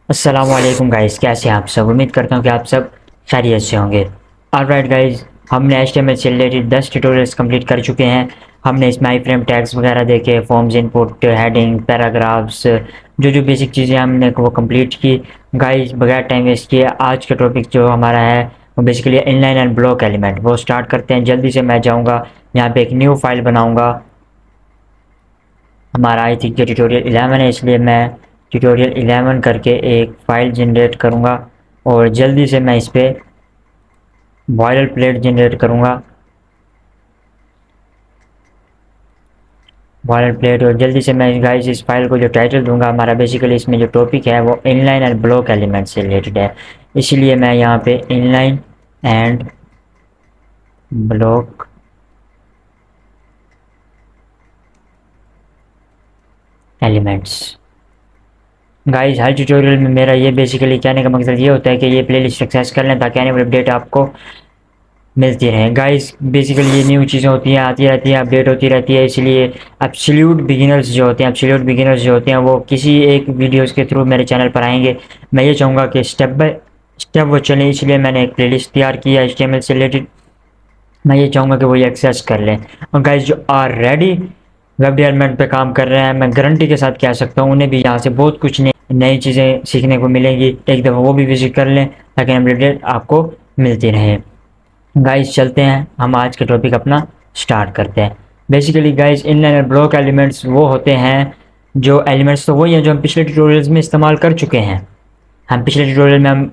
अस्सलामुअलैकुम गाइस, कैसे हैं आप सब। उम्मीद करता हूँ कि आप सब खैरियत से होंगे। ऑलराइट गाइस, हमने HTML से रिलेटेड 10 ट्यूटोरियल्स कंप्लीट कर चुके हैं। हमने इसमें आई फ्रेम टैग्स वगैरह देखे, फॉर्म्स इनपुट, हेडिंग, पैराग्राफ्स, जो जो बेसिक चीज़ें हमने वो कंप्लीट की। गाइस बगैर टाइम वेस्ट किए आज का टॉपिक जो हमारा है वो basically inline and block element, वो स्टार्ट करते हैं। जल्दी से मैं जाऊँगा यहाँ पे एक न्यू फाइल बनाऊँगा। हमारा आई थिंक ये ट्यूटोरियल 11 है, इसलिए मैं ट्यूटोरियल 11 करके एक फ़ाइल जनरेट करूँगा और जल्दी से मैं इस पर बॉयलर प्लेट जनरेट करूँगा। बॉयलर प्लेट, और जल्दी से मैं गाइस इस फाइल को जो टाइटल दूंगा, हमारा बेसिकली इसमें जो टॉपिक है वो इनलाइन एंड ब्लॉक एलिमेंट से रिलेटेड है। इसलिए मैं यहाँ पे inline and block elements. Guys her tutorial में मेरा ये बेसिकली कहने का मकसद ये होता है कि ये प्लेलिस्ट एक्सेस कर लें ताकि आने वाली अपडेट आपको मिलती रहें। गाइस बेसिकली ये न्यू चीज़ें होती हैं, आती रहती हैं, अपडेट होती रहती है। इसलिए एब्सोल्यूट बिगिनर्स जो होते हैं वो किसी एक वीडियोस के थ्रू मेरे चैनल पर आएंगे। मैं ये चाहूँगा कि स्टेप बाय स्टेप वो चलें, इसलिए मैंने एक प्लेलिस्ट तैयार की है HTML से रिलेटेड। मैं ये चाहूँगा कि वो ये एक्सेस कर लें। और गाइस जो ऑलरेडी वेब डेवलपमेंट पे काम कर रहे हैं, मैं गारंटी के साथ कह सकता हूँ उन्हें भी यहाँ से बहुत कुछ नई चीज़ें सीखने को मिलेंगी। एक दफ़ा वो भी विजिट कर लें ताकि अपडेट आपको मिलती रहे। गाइस चलते हैं, हम आज के टॉपिक अपना स्टार्ट करते हैं। बेसिकली गाइस इनलाइन और ब्लॉक एलिमेंट्स वो होते हैं, जो एलिमेंट्स तो वही हैं जो हम पिछले ट्यूटोरियल्स में इस्तेमाल कर चुके हैं। हम पिछले ट्यूटोरियल में हम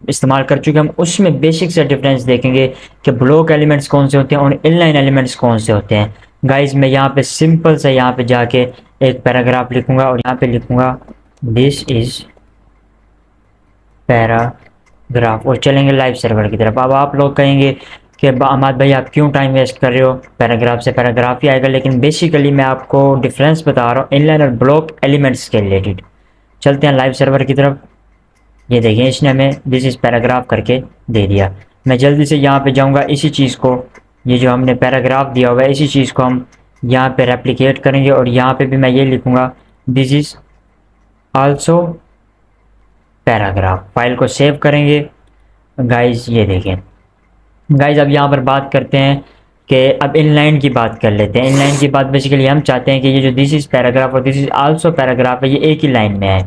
इस्तेमाल कर चुके हैं। हम उसमें बेसिक से डिफरेंस देखेंगे कि ब्लॉक एलिमेंट्स कौन से होते हैं और इनलाइन एलिमेंट्स कौन से होते हैं। गाइस मैं यहाँ पे सिंपल से यहाँ पे जाके एक पैराग्राफ लिखूंगा और यहाँ पे लिखूंगा दिस इज पैराग्राफ, और चलेंगे लाइव सर्वर की तरफ। अब आप लोग कहेंगे कि अहमद भाई आप क्यों टाइम वेस्ट कर रहे हो, पैराग्राफ से पैराग्राफ ही आएगा। लेकिन बेसिकली मैं आपको डिफरेंस बता रहा हूँ इनलाइन और ब्लॉक एलिमेंट्स के रिलेटेड। चलते हैं लाइव सर्वर की तरफ। ये देखिए इसने हमें दिस इज पैराग्राफ करके दे दिया। मैं जल्दी से यहाँ पे जाऊँगा, इसी चीज़ को, ये जो हमने पैराग्राफ दिया हुआ है इसी चीज़ को हम यहाँ पे रेप्लिकेट करेंगे और यहाँ पे भी मैं ये लिखूँगा this is also paragraph. File को सेव करेंगे। गाइस ये देखें, गाइस अब यहाँ पर बात करते हैं कि अब इनलाइन की बात कर लेते हैं। इनलाइन की बात बेसिकली हम चाहते हैं कि ये जो दिस इज पैराग्राफ और दिस इज आल्सो पैराग्राफ है ये एक ही लाइन में है।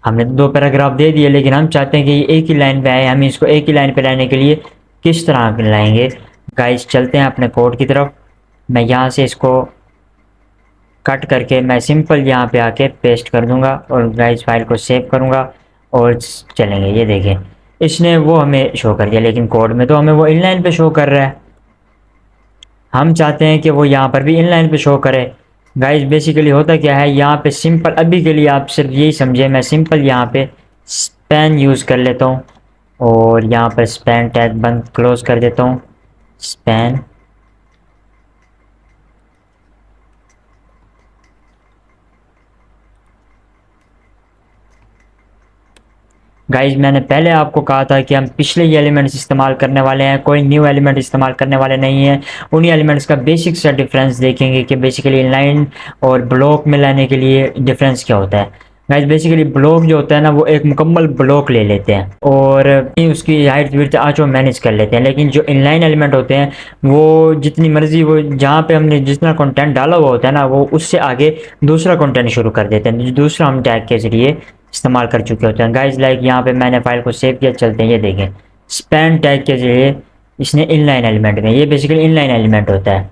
हमने तो दो पैराग्राफ दे दिए लेकिन हम चाहते हैं कि ये एक ही लाइन पे आए। हम इसको एक ही लाइन पे लाने के लिए किस तरह लाएंगे। गाइस चलते हैं अपने कोड की तरफ। मैं यहाँ से इसको कट करके मैं सिंपल यहाँ पे आके पेस्ट कर दूंगा और गाइस फाइल को सेव करूँगा और चलेंगे। ये देखें इसने वो हमें शो कर दिया, लेकिन कोड में तो हमें वो इनलाइन पे शो कर रहा है। हम चाहते हैं कि वो यहाँ पर भी इनलाइन पे शो करे। गाइस बेसिकली होता क्या है, यहाँ पे सिंपल अभी के लिए आप सिर्फ यही समझे, मैं सिंपल यहाँ पे स्पैन यूज़ कर लेता हूँ और यहाँ पर स्पैन टैग बंद क्लोज कर देता हूँ। स्पैन गाइज मैंने पहले आपको कहा था कि हम पिछले ही एलिमेंट्स इस्तेमाल करने वाले हैं, कोई न्यू एलिमेंट इस्तेमाल करने वाले नहीं हैं। उन्हीं एलिमेंट्स का बेसिक सा डिफरेंस देखेंगे कि बेसिकली इनलाइन और ब्लॉक में लाने के लिए डिफरेंस क्या होता है। गाइज बेसिकली ब्लॉक जो होता है ना वो एक मुकम्मल ब्लॉक ले लेते हैं और उसकी हाइट विड्थ आँच वो मैनेज कर लेते हैं। लेकिन जो इनलाइन एलिमेंट होते हैं वो जितनी मर्जी, वो जहाँ पे हमने जितना कंटेंट डाला हुआ होता है ना वो उससे आगे दूसरा कंटेंट शुरू कर देते हैं, दूसरा हम टैग के जरिए इस्तेमाल कर चुके होते हैं। गाइज लाइक यहाँ पे मैंने फाइल को सेव किया, चलते हैं। ये देखें स्पैन टैग के जरिए इसने इनलाइन एलिमेंट में, ये बेसिकली इनलाइन एलिमेंट होता है।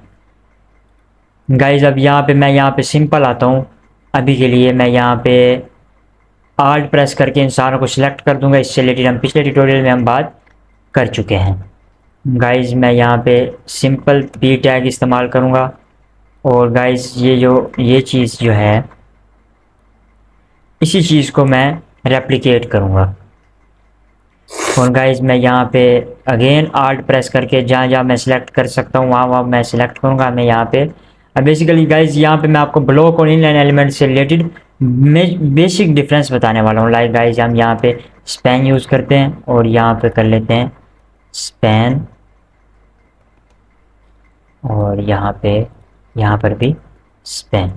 गाइज अब यहाँ पे मैं यहाँ पे सिंपल आता हूँ। अभी के लिए मैं यहाँ पे आल्ट प्रेस करके इन सारों को सिलेक्ट कर दूंगा। इससे रिलेटेड हम पिछले ट्यूटोरियल में हम बात कर चुके हैं। गाइज मैं यहाँ पे सिंपल पी टैग इस्तेमाल करूँगा और गाइज ये चीज़ जो है इसी चीज़ को मैं रेप्लिकेट करूँगा। और गाइज मैं यहाँ पे अगेन आल्ट प्रेस करके जहाँ जहाँ मैं सिलेक्ट कर सकता हूँ वहाँ वहाँ मैं सिलेक्ट करूँगा। मैं यहाँ पे अब बेसिकली गाइज यहाँ पे मैं आपको ब्लॉक और इनलाइन एलिमेंट से रिलेटेड बेसिक डिफरेंस बताने वाला हूँ। लाइक गाइज हम यहाँ पे स्पैन यूज़ करते हैं और यहाँ पे कर लेते हैं स्पैन, और यहाँ पे यहाँ पर भी स्पैन।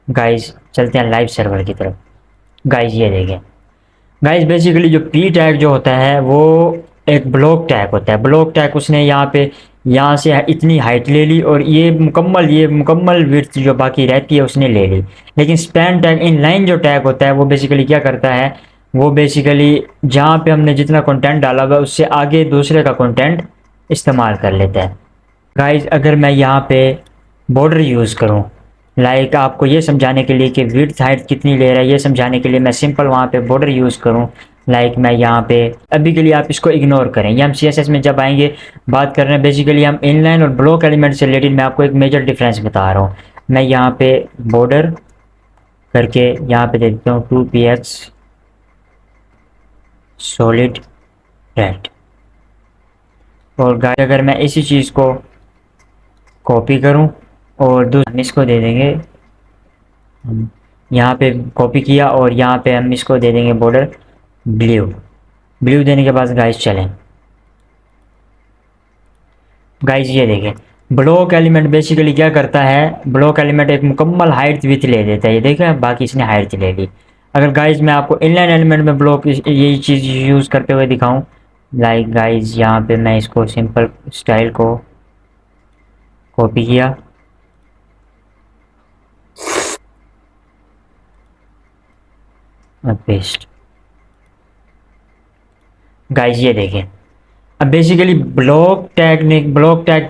गाइज चलते हैं लाइव सर्वर की तरफ। गाइज ये देखें, गाइज बेसिकली जो पी टैग जो होता है वो एक ब्लॉक टैग होता है। ब्लॉक टैग उसने यहाँ पे यहाँ से इतनी हाइट ले ली और ये मुकम्मल विड्थ जो बाकी रहती है उसने ले ली। लेकिन स्पैन टैग इन लाइन जो टैग होता है वो बेसिकली क्या करता है, वो बेसिकली जहाँ पे हमने जितना कंटेंट डाला हुआ है उससे आगे दूसरे का कंटेंट इस्तेमाल कर लेता है। गाइज अगर मैं यहाँ पे बॉर्डर यूज़ करूँ, लाइक आपको ये समझाने के लिए कि विड्थ हाइट कितनी ले रहा है ये समझाने के लिए मैं सिंपल वहाँ पे बॉर्डर यूज़ करूँ। लाइक मैं यहाँ पे अभी के लिए आप इसको इग्नोर करें, ये हम CSS में जब आएंगे बात कर रहे हैं। बेसिकली हम इनलाइन और ब्लॉक एलिमेंट से रिलेटेड मैं आपको एक मेजर डिफरेंस बता रहा हूँ। मैं यहाँ पे बॉर्डर करके यहाँ पे दे देता हूँ 2px सॉलिड रेड। और गाइस अगर मैं इसी चीज़ को कॉपी करूं और हम इसको दे देंगे, यहाँ पे कॉपी किया और यहाँ पे हम इसको दे देंगे बॉर्डर ब्लू। ब्लू देने के बाद गाइस चलें, गाइस ये देखें ब्लॉक एलिमेंट बेसिकली क्या करता है, ब्लॉक एलिमेंट एक मुकम्मल हाइट विथ ले देता है। ये देखें बाकी इसने हाइट ले ली। अगर गाइस मैं आपको इनलाइन एलिमेंट में ब्लॉक यही चीज़ यूज़ करते हुए दिखाऊं, लाइक गाइस यहाँ पे मैं इसको सिंपल स्टाइल को कॉपी किया और पेस्ट। गाइस ये देखें अब बेसिकली ब्लॉक टैग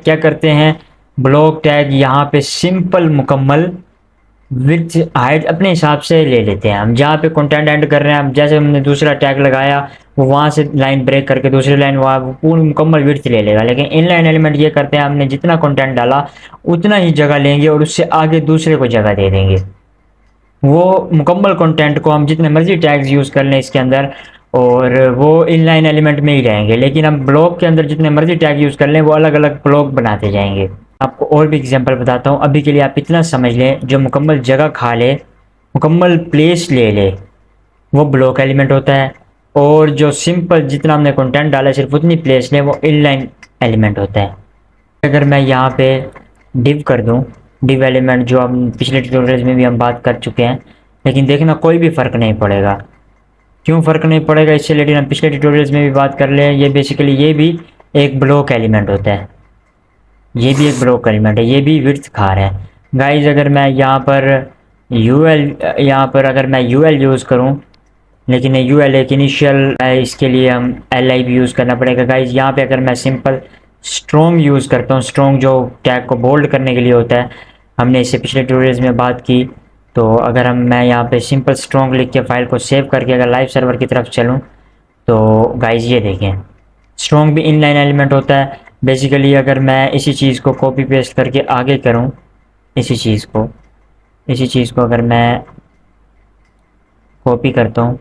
क्या करते हैं, ब्लॉक टैग यहाँ पे सिंपल मुकम्मल विथ हाइट अपने हिसाब से ले लेते हैं। हम जहाँ पे कंटेंट एंड कर रहे हैं, हम जैसे हमने दूसरा टैग लगाया वो वहाँ से लाइन ब्रेक करके दूसरी लाइन वहाँ पूरी मुकम्मल विड्थ ले लेगा। लेकिन इनलाइन एलिमेंट ये करते हैं, हमने जितना कंटेंट डाला उतना ही जगह लेंगे और उससे आगे दूसरे को जगह दे देंगे। वो मुकम्मल कंटेंट को हम जितने मर्जी टैग्स यूज़ कर लें इसके अंदर और वो इनलाइन एलिमेंट में ही रहेंगे। लेकिन हम ब्लॉक के अंदर जितने मर्जी टैग यूज़ कर लें वो अलग अलग ब्लॉक बनाते जाएंगे। आपको और भी एग्जांपल बताता हूँ, अभी के लिए आप इतना समझ लें जो मुकम्मल जगह खा ले, मुकम्मल प्लेस ले ले, वो ब्लॉक एलिमेंट होता है। और जो सिंपल जितना हमने कंटेंट डाला सिर्फ उतनी प्लेस ले, वो इनलाइन एलिमेंट होता है। अगर मैं यहाँ पे डिव कर दूँ, डिव एलिमेंट जो हम पिछले ट्यूटोरियल्स में भी हम बात कर चुके हैं, लेकिन देखना कोई भी फ़र्क नहीं पड़ेगा। क्यों फ़र्क नहीं पड़ेगा इससे रिलेटेड हम पिछले ट्यूटोरियल्स में भी बात कर ले। ये बेसिकली ये भी एक ब्लॉक एलिमेंट होता है, ये भी एक ब्लॉक एलिमेंट है, ये भी विड्थ खा रहा है। गाइज अगर मैं यहाँ पर अगर मैं यूएल यूज़ करूँ, लेकिन ये यूएल एक इनिशियल है, इसके लिए हम एल भी यूज़ करना पड़ेगा। गाइज यहाँ पे अगर मैं सिंपल स्ट्रॉन्ग यूज़ करता हूँ, स्ट्रॉन्ग जो टैग को बोल्ड करने के लिए होता है, हमने इससे पिछले ट्यूटोरियल्स में बात की। तो अगर मैं यहाँ पे सिंपल स्ट्रॉन्ग लिख के फाइल को सेव करके अगर लाइव सर्वर की तरफ चलूँ तो गाइज ये देखें स्ट्रॉन्ग भी इनलाइन एलिमेंट होता है। बेसिकली अगर मैं इसी चीज़ को कॉपी पेस्ट करके आगे करूं, इसी चीज़ को अगर मैं कॉपी करता हूं,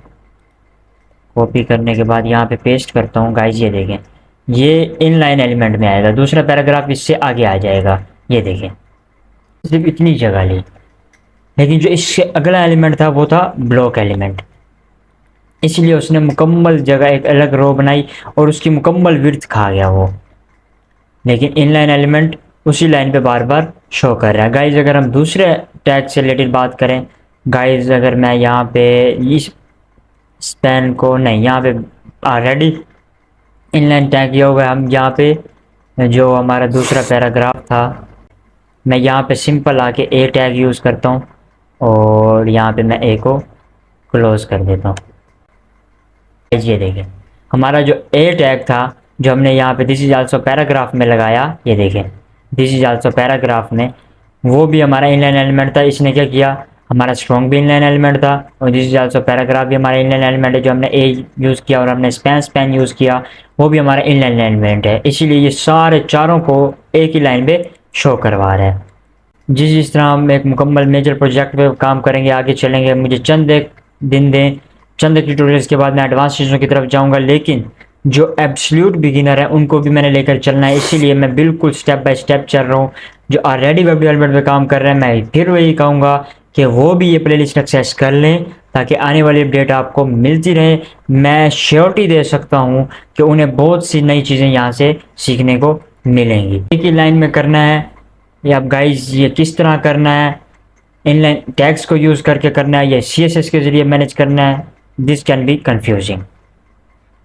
कॉपी करने के बाद यहाँ पे पेस्ट करता हूं, गाइज ये देखें ये इनलाइन एलिमेंट में आएगा, दूसरा पैराग्राफ इससे आगे आ जाएगा। ये देखें सिर्फ इतनी जगह ली, लेकिन जो इससे अगला एलिमेंट था वो था ब्लॉक एलिमेंट, इसलिए उसने मुकम्मल जगह एक अलग रो बनाई और उसकी मुकम्मल विड्थ खा गया वो। लेकिन इनलाइन एलिमेंट उसी लाइन पे बार बार शो कर रहा है। गाइज अगर हम दूसरे टैग से रिलेटेड बात करें, गाइज अगर मैं यहाँ पे इस स्पैन को नहीं, यहाँ पे ऑलरेडी इनलाइन टैग किया हुआ है, हम यहाँ पे जो हमारा दूसरा पैराग्राफ था मैं यहाँ पे सिंपल आके ए टैग यूज़ करता हूँ और यहाँ पे मैं ए को क्लोज कर देता हूँ। ये देखें हमारा जो ए टैग था जो हमने यहाँ पे दिस इज आल्सो पैराग्राफ में लगाया, ये देखें दिस इज आल्सो पैराग्राफ में, वो भी हमारा इनलाइन एलिमेंट था। इसने क्या किया, हमारा स्ट्रॉन्ग भी इनलाइन एलिमेंट था और दिस इज आल्सो पैराग्राफ भी हमारा इनलाइन एलिमेंट है। जो हमने ए यूज़ किया और हमने स्पैन यूज़ किया वो भी हमारा इनलाइन एलिमेंट है, इसीलिए ये सारे चारों को एक ही लाइन पे शो करवा रहा है। जिस तरह हम एक मुकम्मल मेजर प्रोजेक्ट पे काम करेंगे, आगे चलेंगे, मुझे चंद एक दिन दें, चंद ट्यूटोरियल्स के बाद मैं एडवांस चीज़ों की तरफ जाऊंगा। लेकिन जो एब्सोल्यूट बिगिनर है उनको भी मैंने लेकर चलना है, इसीलिए मैं बिल्कुल स्टेप बाय स्टेप चल रहा हूँ। जो ऑलरेडी वेब डेवलपमेंट पे काम कर रहे हैं मैं फिर वही कहूँगा कि वो भी ये प्लेलिस्ट एक्सेस कर लें ताकि आने वाली अपडेट आपको मिलती रहे। मैं श्योरिटी दे सकता हूँ कि उन्हें बहुत सी नई चीज़ें यहाँ से सीखने को मिलेंगी। एक ही लाइन में करना है या अब गाइज ये किस तरह करना है इनलाइन टैग्स को यूज़ करके करना है या CSS के ज़रिए मैनेज करना है, this can be confusing.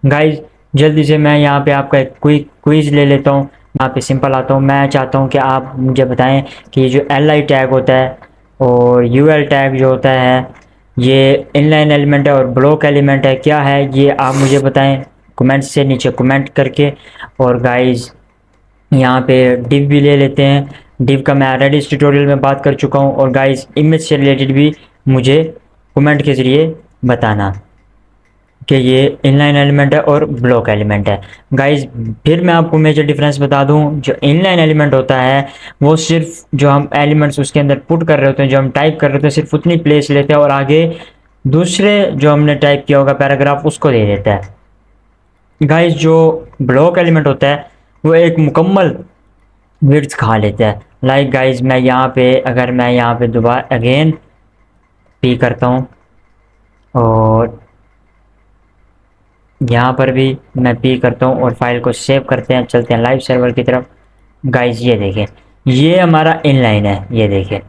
Guys जल्दी से मैं यहाँ पे आपका एक क्विक क्विज ले लेता हूँ। यहाँ पे सिंपल आता हूँ। मैं चाहता हूँ कि आप मुझे बताएं कि ये जो LI टैग होता है और UL टैग जो होता है ये इनलाइन एलिमेंट है और ब्लॉक एलिमेंट है, क्या है ये आप मुझे बताएं कमेंट्स से नीचे कमेंट करके। और गाइज यहाँ पे डिव भी ले लेते हैं। डिव का मैं ऑलरेडी इस ट्यूटोरियल में बात कर चुका हूँ। और गाइज इमेज से रिलेटेड भी मुझे कमेंट के ज़रिए बताना कि ये इनलाइन एलिमेंट है और ब्लॉक एलिमेंट है। गाइज फिर मैं आपको मेजर डिफरेंस बता दूं, जो इनलाइन एलिमेंट होता है वो सिर्फ जो हम एलिमेंट्स उसके अंदर पुट कर रहे होते हैं, जो हम टाइप कर रहे होते हैं, सिर्फ उतनी प्लेस लेते हैं और आगे दूसरे जो हमने टाइप किया होगा पैराग्राफ उसको दे देता है। गाइज जो ब्लॉक एलिमेंट होता है वो एक मुकम्मल विड्थ खा लेता है। लाइक गाइज मैं यहाँ पे अगर मैं यहाँ पे दोबारा अगेन पी करता हूँ और यहाँ पर भी मैं पी करता हूँ और फाइल को सेव करते हैं, चलते हैं लाइव सर्वर की तरफ। गाइज ये देखें, ये हमारा इनलाइन है, ये देखें,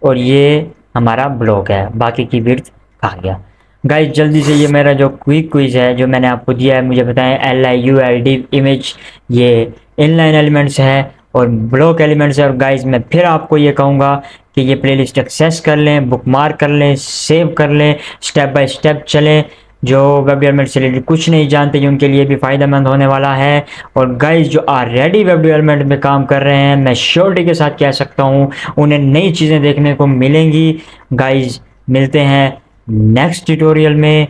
और ये हमारा ब्लॉक है, बाकी की विड्थ खा गया। गाइज जल्दी से ये मेरा जो क्विक क्विज है जो मैंने आपको दिया है, मुझे बताएं LI UL डिव इमेज ये इनलाइन एलिमेंट्स है और ब्लॉक एलिमेंट्स है। और गाइज मैं फिर आपको ये कहूँगा कि ये प्लेलिस्ट एक्सेस कर लें, बुकमार्क कर लें, सेव कर लें, स्टेप बाय स्टेप चलें। जो वेब डेवलपमेंट से रिलेटेड कुछ नहीं जानते कि उनके लिए भी फ़ायदेमंद होने वाला है। और गाइज जो ऑलरेडी वेब डेवलपमेंट में काम कर रहे हैं, मैं श्योरिटी के साथ कह सकता हूँ उन्हें नई चीज़ें देखने को मिलेंगी। गाइज मिलते हैं नेक्स्ट ट्यूटोरियल में,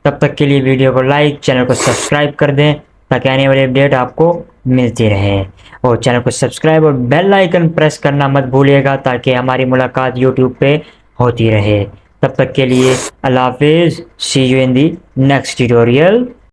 तब तक के लिए वीडियो को लाइक, चैनल को सब्सक्राइब कर दें ताकि आने वाली अपडेट आपको मिलती रहे। और चैनल को सब्सक्राइब और बेल आइकन प्रेस करना मत भूलिएगा ताकि हमारी मुलाकात यूट्यूब पे होती रहे। तब तक के लिए अल्लाह हाफिज़, see you in the next tutorial.